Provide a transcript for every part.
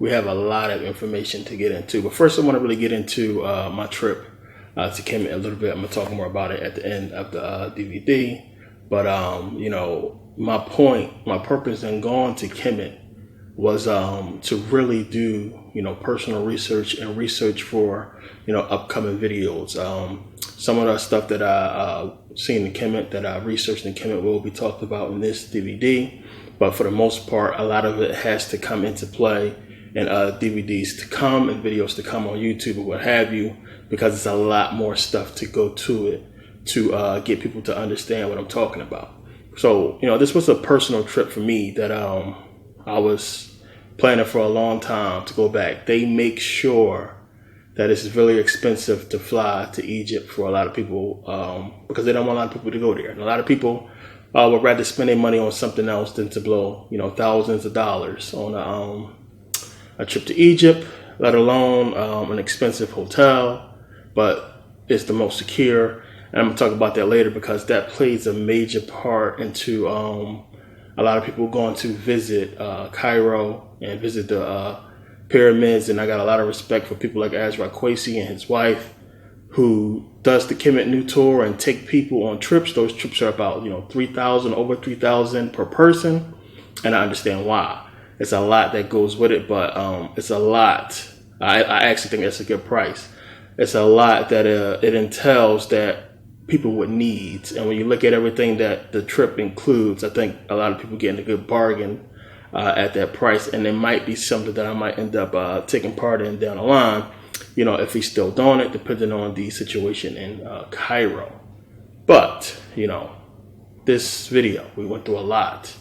we have a lot of information to get into. But first, I want to really get into my trip to Kemet a little bit. I'm going to talk more about it at the end of the DVD. But, my purpose in going to Kemet was to really do, personal research and research for, upcoming videos. Some of the stuff that I seen in Kemet, that I researched in Kemet, will be talked about in this DVD. But for the most part, a lot of it has to come into play in DVDs to come and videos to come on YouTube or what have you, because it's a lot more stuff to go to it to get people to understand what I'm talking about. So, this was a personal trip for me that I was planning for a long time to go back. They make sure that it's really expensive to fly to Egypt for a lot of people because they don't want a lot of people to go there. And a lot of people would rather spend their money on something else than to blow, thousands of dollars on a trip to Egypt, let alone an expensive hotel. But it's the most secure. And I'm going to talk about that later because that plays a major part into a lot of people going to visit Cairo and visit the pyramids. And I got a lot of respect for people like Azra Kwesi and his wife, who does the Kemet New Tour and take people on trips. Those trips are about, over 3,000 per person. And I understand why. It's a lot that goes with it, but it's a lot. I actually think that's a good price. It's a lot that it entails that people would need. And when you look at everything that the trip includes, I think a lot of people getting a good bargain at that price. And it might be something that I might end up taking part in down the line, if he's still doing it, depending on the situation in Cairo. But, this video, we went through a lot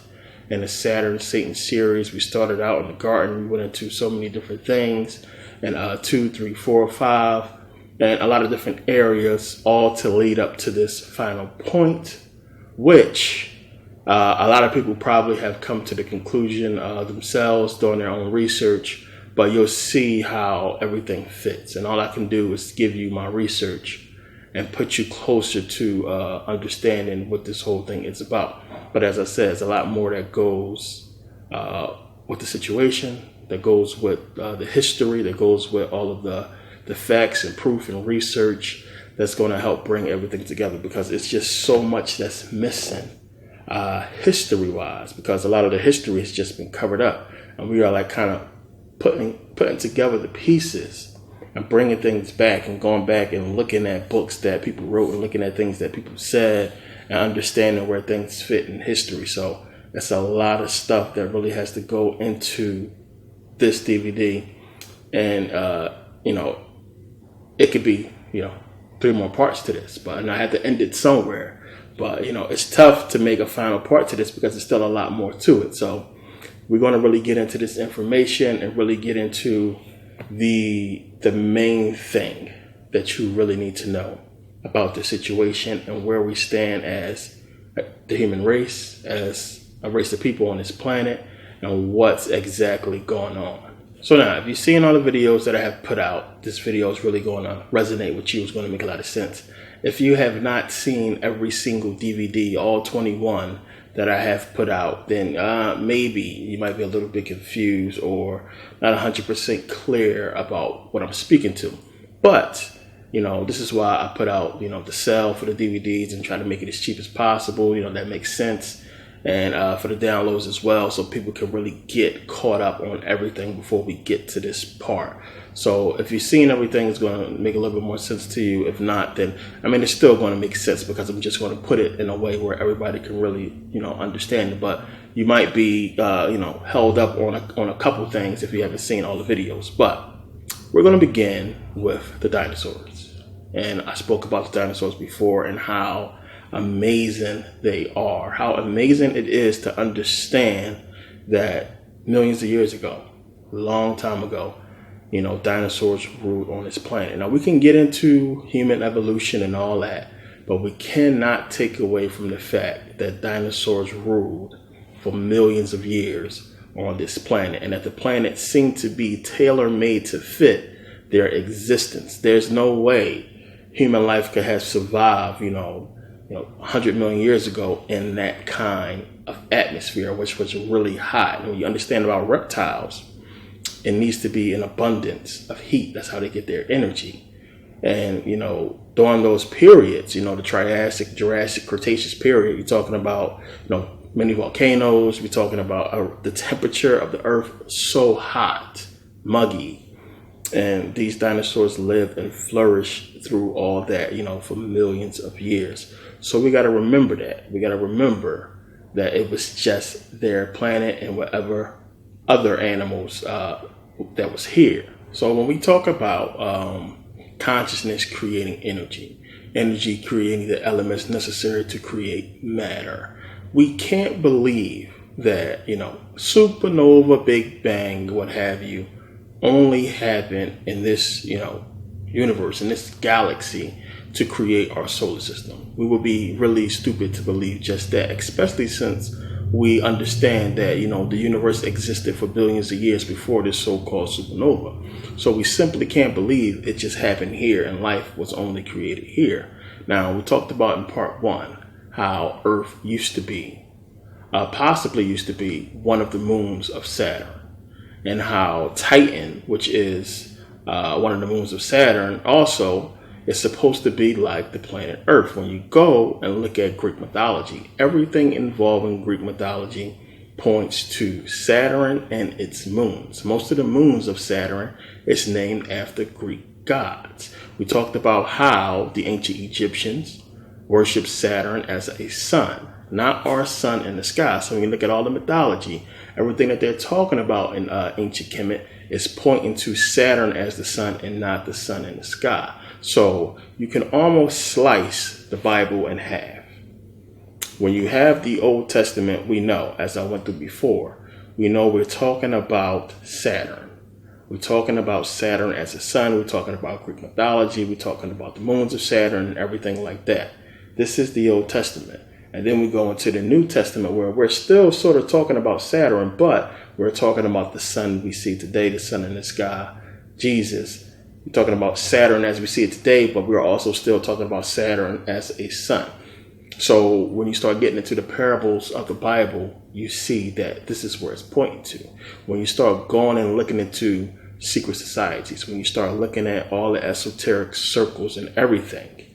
in the Saturn Satan series. We started out in the garden. We went into so many different things, and 2, 3, 4, 5, and a lot of different areas, all to lead up to this final point, which a lot of people probably have come to the conclusion themselves doing their own research, but you'll see how everything fits. And all I can do is give you my research and put you closer to understanding what this whole thing is about. But as I said, there's a lot more that goes with the situation, that goes with the history, that goes with all of the facts and proof and research that's going to help bring everything together, because it's just so much that's missing history-wise, because a lot of the history has just been covered up, and we are like kind of putting together the pieces and bringing things back and going back and looking at books that people wrote and looking at things that people said and understanding where things fit in history. So it's a lot of stuff that really has to go into this DVD, and it could be 3 more parts to this, and I had to end it somewhere. But it's tough to make a final part to this because there's still a lot more to it. So we're going to really get into this information and really get into the main thing that you really need to know about the situation and where we stand as the human race, as a race of people on this planet, and what's exactly going on. So now, if you've seen all the videos that I have put out, this video is really going to resonate with you. It's going to make a lot of sense. If you have not seen every single DVD, all 21 that I have put out, then maybe you might be a little bit confused or not 100% clear about what I'm speaking to. But, this is why I put out, the sale for the DVDs and try to make it as cheap as possible. That makes sense. And for the downloads as well, so people can really get caught up on everything before we get to this part. So if you've seen everything, it's going to make a little bit more sense to you. If not, then, it's still going to make sense, because I'm just going to put it in a way where everybody can really, understand it. But you might be, held up on a couple things if you haven't seen all the videos. But we're going to begin with the dinosaurs. And I spoke about the dinosaurs before and how amazing they are, how amazing it is to understand that millions of years ago, a long time ago, dinosaurs ruled on this planet. Now, we can get into human evolution and all that, but we cannot take away from the fact that dinosaurs ruled for millions of years on this planet, and that the planet seemed to be tailor-made to fit their existence. There's no way human life could have survived, 100 million years ago in that kind of atmosphere, which was really hot. And when you understand about reptiles, it needs to be an abundance of heat. That's how they get their energy. And, during those periods, the Triassic, Jurassic, Cretaceous period, you're talking about, many volcanoes. We're talking about the temperature of the earth so hot, muggy. And these dinosaurs lived and flourished through all that, for millions of years. So we got to remember that. We got to remember that it was just their planet and whatever other animals that was here. So when we talk about consciousness creating energy creating the elements necessary to create matter, we can't believe that, supernova, Big Bang, what have you, only happened in this, universe, in this galaxy, to create our solar system. We would be really stupid to believe just that, especially since we understand that, the universe existed for billions of years before this so-called supernova. So we simply can't believe it just happened here and life was only created here. Now, we talked about in part 1 how Earth possibly used to be one of the moons of Saturn, and how Titan, which is one of the moons of Saturn, also is supposed to be like the planet Earth. When you go and look at Greek mythology, everything involving Greek mythology points to Saturn and its moons. Most of the moons of Saturn is named after Greek gods. We talked about how the ancient Egyptians worshiped Saturn as a sun, not our sun in the sky. So when you look at all the mythology, everything that they're talking about in ancient Kemet is pointing to Saturn as the sun and not the sun in the sky. So you can almost slice the Bible in half. When you have the Old Testament, we know, as I went through before, we know we're talking about Saturn. We're talking about Saturn as a sun. We're talking about Greek mythology. We're talking about the moons of Saturn and everything like that. This is the Old Testament. And then we go into the New Testament, where we're still sort of talking about Saturn, but we're talking about the sun we see today, the sun in the sky, Jesus. We're talking about Saturn as we see it today, but we're also still talking about Saturn as a sun. So when you start getting into the parables of the Bible, you see that this is where it's pointing to. When you start going and looking into secret societies, when you start looking at all the esoteric circles and everything,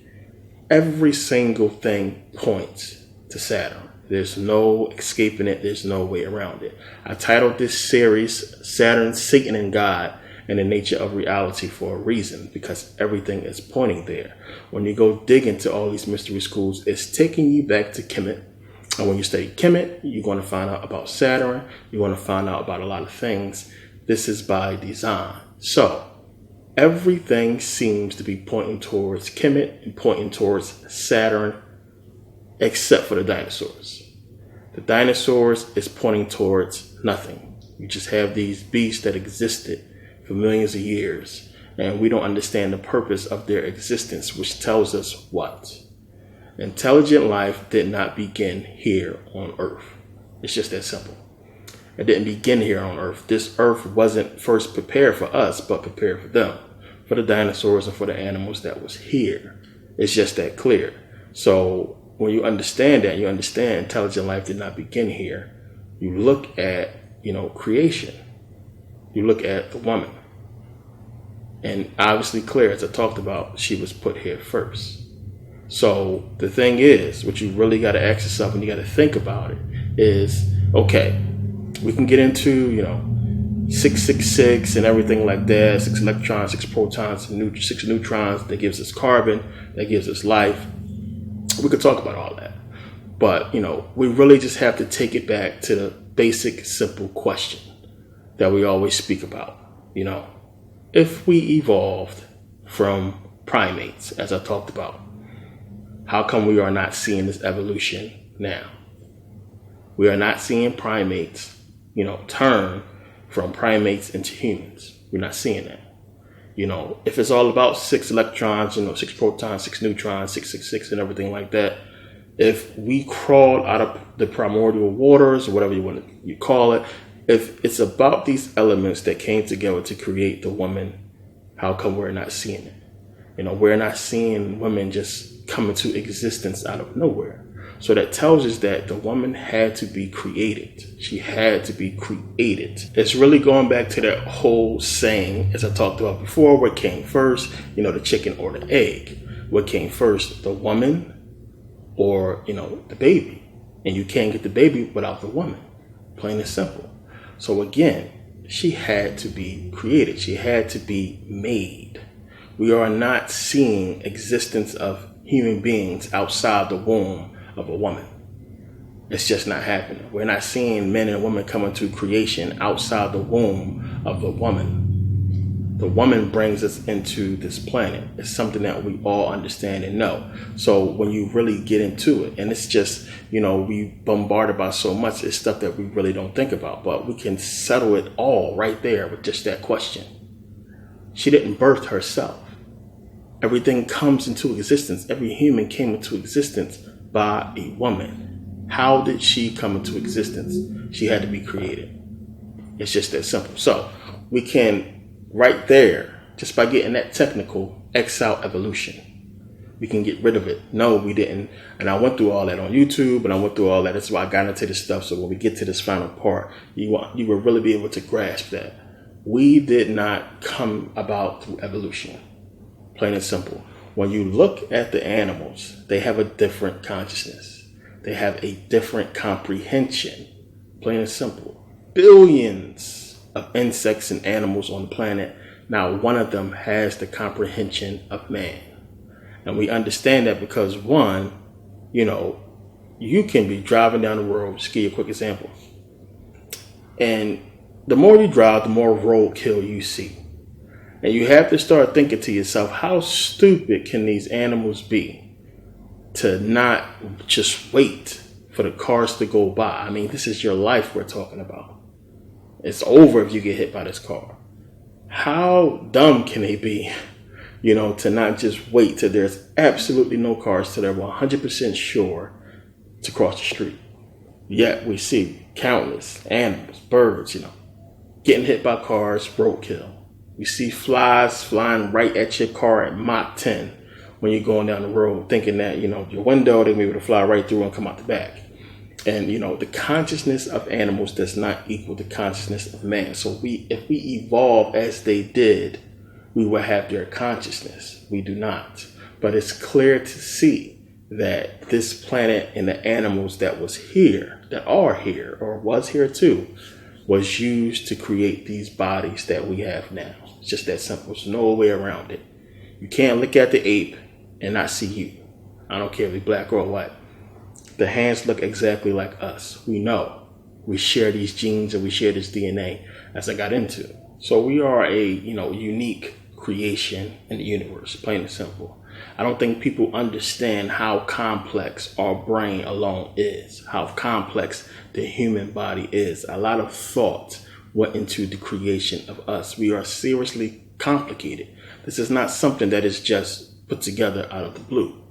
every single thing points to Saturn. There's no escaping it. There's no way around it. I titled this series Saturn, Satan, and God, and the Nature of Reality for a reason, because everything is pointing there. When you go dig into all these mystery schools, it's taking you back to Kemet. And when you study Kemet, you're going to find out about Saturn. You're going to find out about a lot of things. This is by design. So everything seems to be pointing towards Kemet and pointing towards Saturn, except for the dinosaurs. The dinosaurs is pointing towards nothing. You just have these beasts that existed for millions of years, and we don't understand the purpose of their existence, which tells us what? Intelligent life did not begin here on Earth. It's just that simple. It didn't begin here on Earth. This Earth wasn't first prepared for us, but prepared for them, for the dinosaurs and for the animals that was here. It's just that clear. So when you understand that, you understand intelligent life did not begin here. You look at, creation. You look at the woman. And obviously clear, as I talked about, she was put here first. So the thing is, what you really got to ask yourself when you got to think about it is, okay, we can get into, 666 and everything like that, 6 electrons, 6 protons, 6 neutrons, that gives us carbon, that gives us life. We could talk about all that. But, we really just have to take it back to the basic, simple question that we always speak about. If we evolved from primates, as I talked about, how come we are not seeing this evolution now? We are not seeing primates, turn from primates into humans. We're not seeing that. If it's all about 6 electrons, 6 protons, 6 neutrons, 666 and everything like that, if we crawled out of the primordial waters, or whatever you call it, if it's about these elements that came together to create the woman, how come we're not seeing it? We're not seeing women just come into existence out of nowhere. So that tells us that the woman had to be created. She had to be created. It's really going back to that whole saying, as I talked about before, what came first, the chicken or the egg? What came first, the woman or, the baby? And you can't get the baby without the woman, plain and simple. So again, she had to be created. She had to be made. We are not seeing existence of human beings outside the womb of a woman. It's just not happening. We're not seeing men and women come into creation outside the womb of a woman. The woman brings us into this planet. It's something that we all understand and know. So when you really get into it, and it's just, we bombarded by so much, it's stuff that we really don't think about, but we can settle it all right there with just that question. She didn't birth herself. Everything comes into existence. Every human came into existence by a woman. How did she come into existence? She had to be created. It's just that simple. So we can, right there, just by getting that technical, X out evolution. We can get rid of it. No, we didn't. And I went through all that on YouTube, and I went through all that. That's why I got into this stuff. So when we get to this final part, you will really be able to grasp that. We did not come about through evolution. Plain and simple. When you look at the animals, they have a different consciousness. They have a different comprehension. Plain and simple. Billions of insects and animals on the planet. Now, one of them has the comprehension of man. And we understand that because one, you can be driving down the road. Just give you a quick example. And the more you drive, the more roadkill you see. And you have to start thinking to yourself, how stupid can these animals be to not just wait for the cars to go by? I mean, this is your life we're talking about. It's over if you get hit by this car. How dumb can they be, to not just wait till there's absolutely no cars, till they're 100% sure to cross the street. Yet we see countless animals, birds, getting hit by cars, roadkill. We see flies flying right at your car at Mach 10 when you're going down the road, thinking that, your window, they may be able to fly right through and come out the back. And, the consciousness of animals does not equal the consciousness of man. So if we evolve as they did, we will have their consciousness. We do not. But it's clear to see that this planet and the animals that are here, or was here too, was used to create these bodies that we have now. It's just that simple. There's no way around it. You can't look at the ape and not see you. I don't care if you're black or white. The hands look exactly like us. We know. We share these genes and we share this DNA, as I got into. So we are a, unique creation in the universe, plain and simple. I don't think people understand how complex our brain alone is, how complex the human body is. A lot of thought went into the creation of us. We are seriously complicated. This is not something that is just put together out of the blue.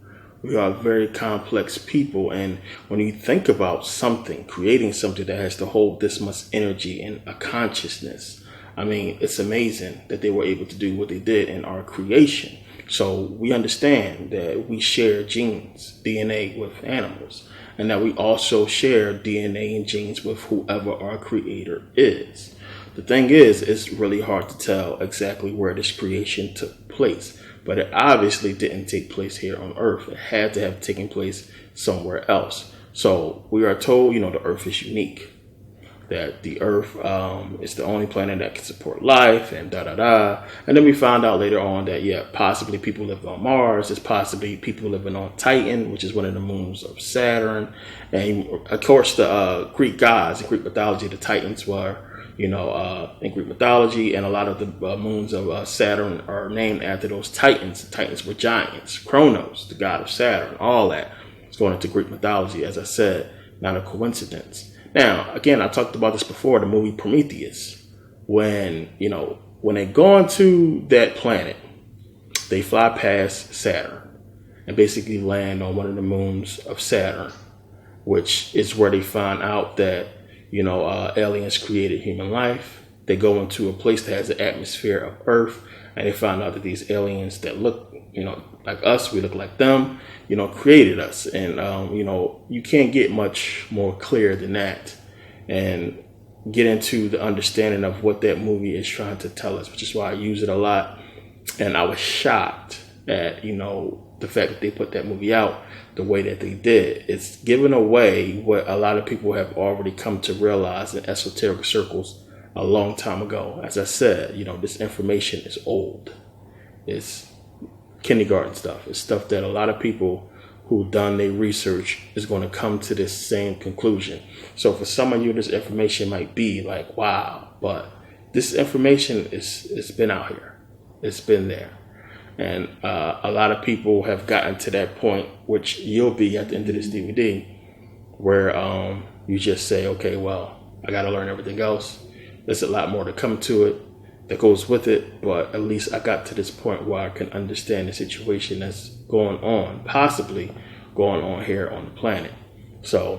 We are very complex people, and when you think about something, creating something that has to hold this much energy and a consciousness, I mean, it's amazing that they were able to do what they did in our creation. So we understand that we share genes, DNA with animals, and that we also share DNA and genes with whoever our creator is. The thing is, it's really hard to tell exactly where this creation took place, but it obviously didn't take place here on Earth. It had to have taken place somewhere else. So we are told, the Earth is unique, that the Earth is the only planet that can support life, and da-da-da. And then we found out later on that, possibly people lived on Mars. There's possibly people living on Titan, which is one of the moons of Saturn. And of course, the Greek gods, in Greek mythology, the Titans were, in Greek mythology, and a lot of the moons of Saturn are named after those Titans. The Titans were giants. Kronos, the god of Saturn, all that is going into Greek mythology, as I said, not a coincidence. Now, again, I talked about this before, the movie Prometheus. When they go onto that planet, they fly past Saturn and basically land on one of the moons of Saturn, which is where they find out that, aliens created human life. They go into a place that has the atmosphere of Earth, and they find out that these aliens that look, like us, we look like them, created us. And, you can't get much more clear than that and get into the understanding of what that movie is trying to tell us, which is why I use it a lot. And I was shocked at, the fact that they put that movie out the way that they did. It's giving away what a lot of people have already come to realize in esoteric circles a long time ago. As I said, this information is old. It's kindergarten stuff. It's stuff that a lot of people who've done their research is going to come to this same conclusion. So for some of you, this information might be like, wow, but this information it's been out here. It's been there. And a lot of people have gotten to that point, which you'll be at the end of this DVD, where you just say, okay, well, I got to learn everything else. There's a lot more to come to it that goes with it, but at least I got to this point where I can understand the situation that's going on, possibly going on here on the planet. So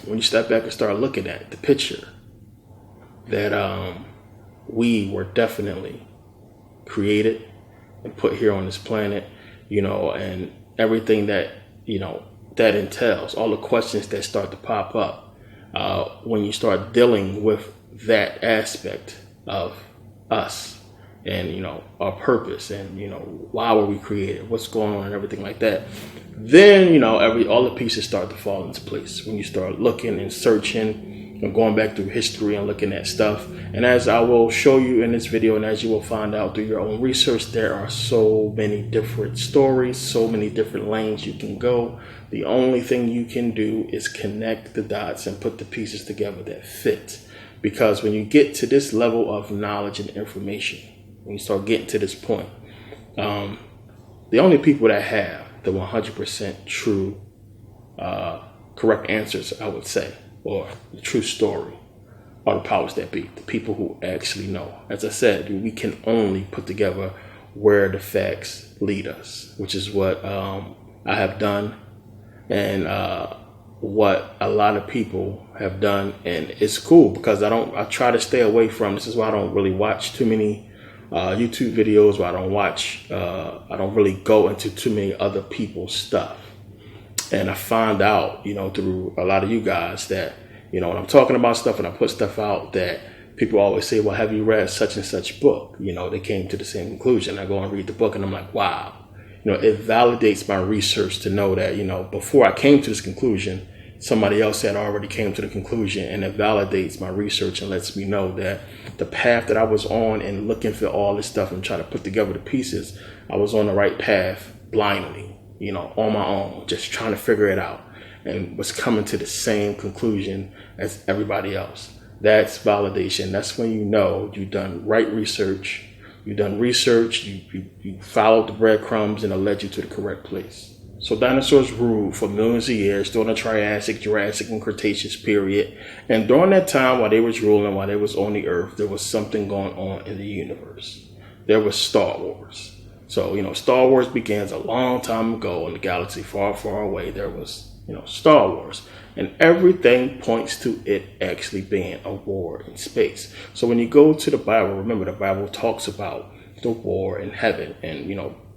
when you step back and start looking at the picture, that we were definitely created and put here on this planet, and everything that, that entails, all the questions that start to pop up when you start dealing with that aspect of us and, our purpose and, why were we created, what's going on and everything like that. Then, all the pieces start to fall into place when you start looking and searching and going back through history and looking at stuff. And as I will show you in this video, and as you will find out through your own research, there are so many different stories, so many different lanes you can go. The only thing you can do is connect the dots and put the pieces together that fit. Because when you get to this level of knowledge and information, when you start getting to this point, the only people that have the 100% true, correct answers, I would say, or the true story, are the powers that be, the people who actually know. As I said, we can only put together where the facts lead us, which is what I have done, and what a lot of people have done. And it's cool because I try to stay away from, this is why I don't really watch too many YouTube videos, where I don't really go into too many other people's stuff. And I find out, through a lot of you guys that, when I'm talking about stuff and I put stuff out, that people always say, well, have you read such and such book? They came to the same conclusion. I go and read the book and I'm like, wow. It validates my research to know that, before I came to this conclusion, somebody else had already came to the conclusion, and it validates my research and lets me know that the path that I was on and looking for all this stuff and trying to put together the pieces, I was on the right path blindly, on my own, just trying to figure it out, and was coming to the same conclusion as everybody else. That's validation. That's when you've done right research. You've done research, you followed the breadcrumbs, and it led you to the correct place. So dinosaurs ruled for millions of years during the Triassic, Jurassic, and Cretaceous period. And during that time, while they was ruling, while they was on the earth, there was something going on in the universe. There was Star Wars. So, Star Wars begins a long time ago in the galaxy far, far away. There was, Star Wars. And everything points to it actually being a war in space. So when you go to the Bible, remember the Bible talks about the war in heaven. And,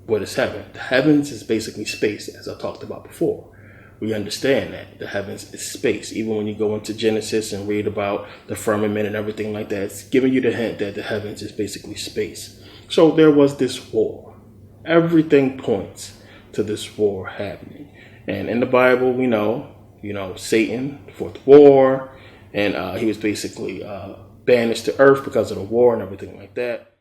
what is heaven? The heavens is basically space, as I talked about before. We understand that the heavens is space. Even when you go into Genesis and read about the firmament and everything like that, it's giving you the hint that the heavens is basically space. So there was this war. Everything points to this war happening. And in the Bible, we know, Satan fought the war, and he was basically banished to earth because of the war and everything like that.